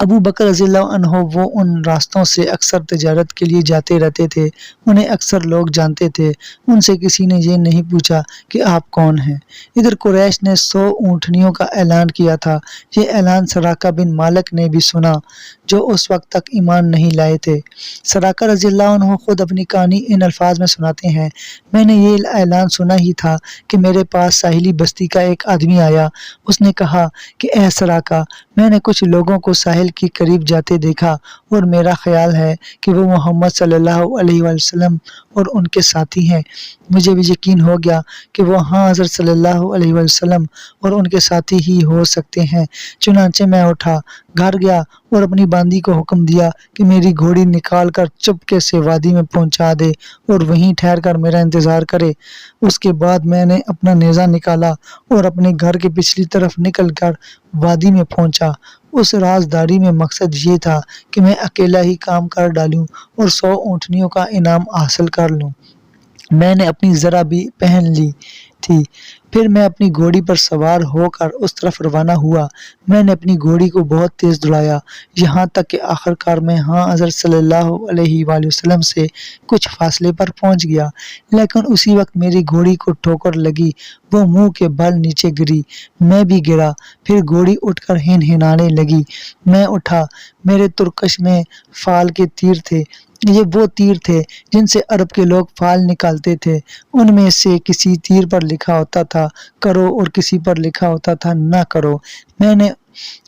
ابو بکر رضی اللہ عنہ وہ ان راستوں سے اکثر تجارت کے لیے جاتے رہتے تھے، انہیں اکثر لوگ جانتے تھے، ان سے کسی نے یہ نہیں پوچھا کہ آپ کون ہیں۔ ادھر قریش نے 100 اونٹنیوں کا اعلان کیا تھا۔ یہ اعلان سراقہ بن مالک نے بھی سنا جو اس وقت تک ایمان نہیں لائے تھے۔ سراقہ رضی اللہ عنہ خود اپنی کہانی ان الفاظ میں سناتے ہیں، میں نے یہ اعلان سنا ہی تھا کہ میرے پاس ساحلی بستی کا ایک آدمی آیا، اس نے کہا کہ اے سراقہ، میں نے کچھ لوگوں کو ساحل کے قریب جاتے دیکھا اور میرا خیال ہے کہ وہ محمد صلی اللہ علیہ وآلہ وسلم اور ان کے ساتھی ہیں۔ مجھے بھی یقین ہو گیا کہ وہ ہاں حضرت صلی اللہ علیہ وآلہ وسلم اور ان کے ساتھی ہی ہو سکتے ہیں۔ چنانچہ میں اٹھا، گھر گیا اور اپنی باندی کو حکم دیا کہ میری گھوڑی نکال کر چپکے سے وادی میں پہنچا دے اور وہیں ٹھہر کر میرا انتظار کرے۔ اس کے بعد میں نے اپنا نیزہ نکالا اور اپنے گھر کے پچھلی طرف نکل کر وادی میں پہنچا۔ اس رازداری میں مقصد یہ تھا کہ میں اکیلا ہی کام کر ڈالوں اور 100 اونٹنیوں کا انعام حاصل کر لوں۔ میں نے اپنی زرہ بھی پہن لی تھی۔ پھر میں اپنی گھوڑی پر سوار ہو کر اس طرف روانہ ہوا۔ میں نے اپنی گھوڑی کو بہت تیز دوڑایا، یہاں تک کہ آخرکار میں ہاں حضرت صلی اللہ علیہ وآلہ وسلم سے کچھ فاصلے پر پہنچ گیا، لیکن اسی وقت میری گھوڑی کو ٹھوکر لگی، وہ منہ کے بل نیچے گری، میں بھی گرا، پھر گھوڑی اٹھ کر ہنہنانے لگی۔ میں اٹھا، میرے ترکش میں فال کے تیر تھے۔ یہ وہ تیر تھے جن سے عرب کے لوگ فال نکالتے تھے۔ ان میں سے کسی تیر پر لکھا ہوتا تھا کرو اور کسی پر لکھا ہوتا تھا نہ کرو۔ میں نے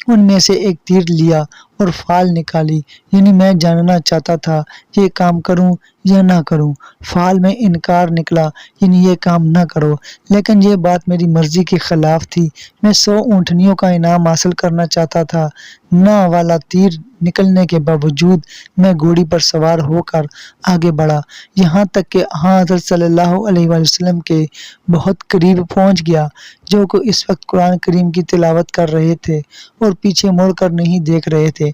ان میں سے ایک تیر لیا اور فال نکالی، یعنی میں جاننا چاہتا تھا یہ کام کروں یا نہ کروں۔ فال میں انکار نکلا، یعنی یہ کام نہ کرو، لیکن یہ بات میری مرضی کے خلاف تھی۔ میں 100 اونٹنیوں کا انعام حاصل کرنا چاہتا تھا۔ نہ والا تیر نکلنے کے باوجود میں گھوڑی پر سوار ہو کر آگے بڑھا، یہاں تک کہ ہاں حضرت صلی اللہ علیہ وآلہ وسلم کے بہت قریب پہنچ گیا، جو کہ اس وقت قرآن کریم کی تلاوت کر رہے تھے اور پیچھے مڑ کر نہیں دیکھ رہے تھے۔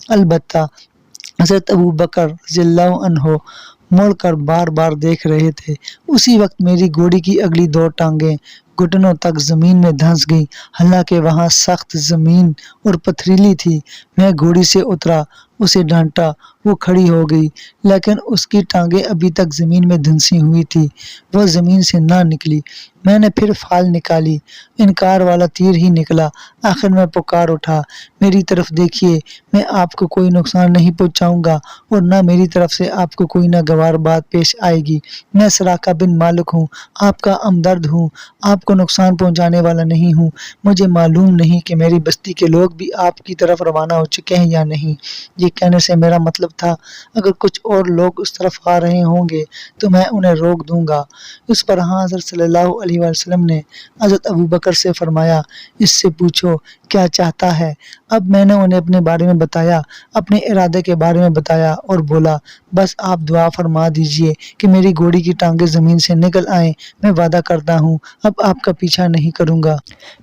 البتہ حضرت ابو بکر رضی اللہ عنہ مڑ کر بار بار دیکھ رہے تھے۔ اسی وقت میری گھوڑی کی اگلی 2 ٹانگیں گھٹنوں تک زمین میں دھنس گئی، حالانکہ وہاں سخت زمین اور پتھریلی تھی۔ میں گھوڑی سے اترا، اسے ڈانٹا، وہ کھڑی ہو گئی، لیکن اس کی ٹانگیں ابھی تک زمین میں دھنسی ہوئی تھی، وہ زمین سے نہ نکلی۔ میں نے پھر فال نکالی، انکار والا تیر ہی نکلا۔ آخر میں پکار اٹھا، میری طرف دیکھیے، میں آپ کو کوئی نقصان نہیں پہنچاؤں گا اور نہ میری طرف سے آپ کو کوئی ناگوار بات پیش آئے گی۔ میں سراقہ بن مالک ہوں، آپ کا ہمدرد ہوں، آپ کو نقصان پہنچانے والا نہیں ہوں۔ مجھے معلوم نہیں کہ میری بستی کے لوگ بھی آپ کی طرف روانہ ہو چکے ہیں یا نہیں۔ یہ کہنے سے میرا مطلب تھا اگر کچھ اور لوگ اس طرف آ رہے ہوں گے تو میں انہیں روک دوں گا۔ اس پر ہاں حضرت صلی اللہ علیہ وآلہ وسلم نے حضرت ابو بکر سے فرمایا، اس سے پوچھو کیا چاہتا ہے۔ اب میں نے انہیں اپنے بارے میں بتایا، اپنے ارادے کے بارے میں بتایا اور بولا، بس آپ دعا فرما دیجئے کہ میری گھوڑی کی ٹانگیں زمین سے نکل آئیں، میں وعدہ کرتا ہوں اب آپ کا پیچھا نہیں کروں گا۔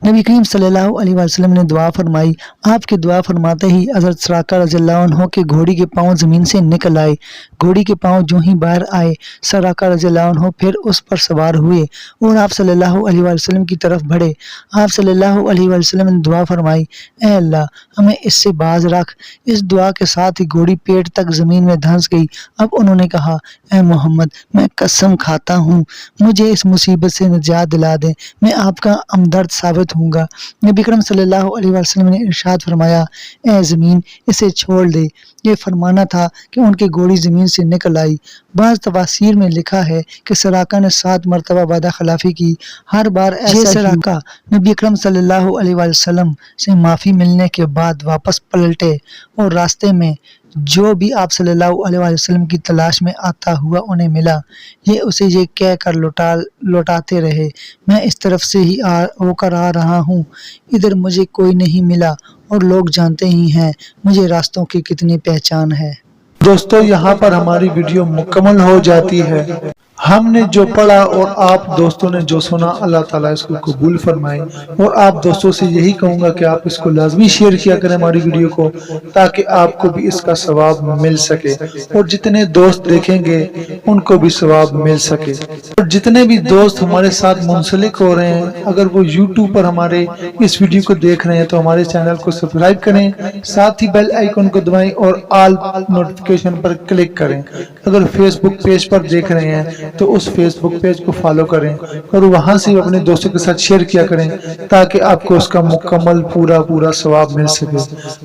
نبی کریم صلی اللہ علیہ وآلہ وسلم نے دعا فرمائی۔ آپ کی دعا فرماتے ہی حضرت سراقہ رضی اللہ عنہ کے گھوڑی کے پاؤں زمین سے نکل آئے۔ گھوڑی کے پاؤں جو ہی باہر آئے، سراقہ رضی اللہ عنہ پھر اس پر سوار ہوئے اور آپ صلی اللہ علیہ وآلہ وسلم کی طرف بڑھے۔ آپ صلی اللہ علیہ وآلہ وسلم نے دعا فرمائی، اے اللہ ہمیں اس سے باز رکھ۔ اس دعا کے ساتھ ہی گھوڑی پیٹ تک زمین میں دھنس گئی۔ اب انہوں نے کہا، اے محمد، میں قسم کھاتا ہوں مجھے اس مصیبت سے نجات دلا دیں، میں آپ کا ہمدرد ثابت ہوں گا۔ نبی کریم صلی اللہ علیہ وآلہ وسلم نے ارشاد فرمایا، اے زمین اسے چھوڑ دے۔ یہ فرمانا تھا کہ ان کی گھوڑی زمین سے نکل آئی۔ بعض تفاسیر میں لکھا ہے کہ سراقہ نے 7 مرتبہ وعدہ خلافی کی، ہر بار ایسا سراقہ نبی اکرم صلی اللہ علیہ وآلہ وسلم سے معافی ملنے کے بعد واپس پلٹے اور راستے میں جو بھی آپ صلی اللہ علیہ وآلہ وسلم کی تلاش میں آتا ہوا انہیں ملا، یہ اسے یہ کہہ کر لوٹاتے رہے، میں اس طرف سے ہی ہو کر آ رہا ہوں، ادھر مجھے کوئی نہیں ملا، اور لوگ جانتے ہی ہیں مجھے راستوں کی کتنی پہچان ہے۔ دوستو یہاں پر ہماری ویڈیو مکمل ہو جاتی ہے۔ ہم نے جو پڑھا اور آپ دوستوں نے جو سنا، اللہ تعالیٰ اس کو قبول فرمائے۔ اور آپ دوستوں سے یہی کہوں گا کہ آپ اس کو لازمی شیئر کیا کریں ہماری ویڈیو کو، تاکہ آپ کو بھی اس کا ثواب مل سکے، اور جتنے دوست دیکھیں گے ان کو بھی ثواب مل سکے۔ اور جتنے بھی دوست ہمارے ساتھ منسلک ہو رہے ہیں، اگر وہ یوٹیوب پر ہمارے اس ویڈیو کو دیکھ رہے ہیں تو ہمارے چینل کو سبسکرائب کریں، ساتھ ہی بیل آئیکن کو دبائیں اور آل نوٹیفیکیشن پر کلک کریں۔ اگر فیس بک پیج پر دیکھ رہے ہیں تو اس فیس بک پیج کو فالو کریں، اور وہاں سے اپنے دوستوں کے ساتھ شیئر کیا کریں، تاکہ آپ کو اس کا مکمل پورا ثواب مل سکے۔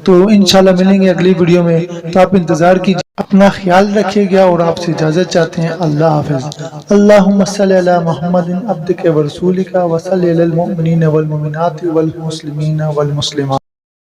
تو انشاءاللہ ملیں گے اگلی ویڈیو میں، تو آپ انتظار کیجئے۔ اپنا خیال رکھیے گا، اور آپ سے اجازت چاہتے ہیں۔ اللہ حافظ۔ اللہم صلی علی محمد عبدک ورسولک، وصلی علی المؤمنین والمؤمنات والمسلمین والمسلمات۔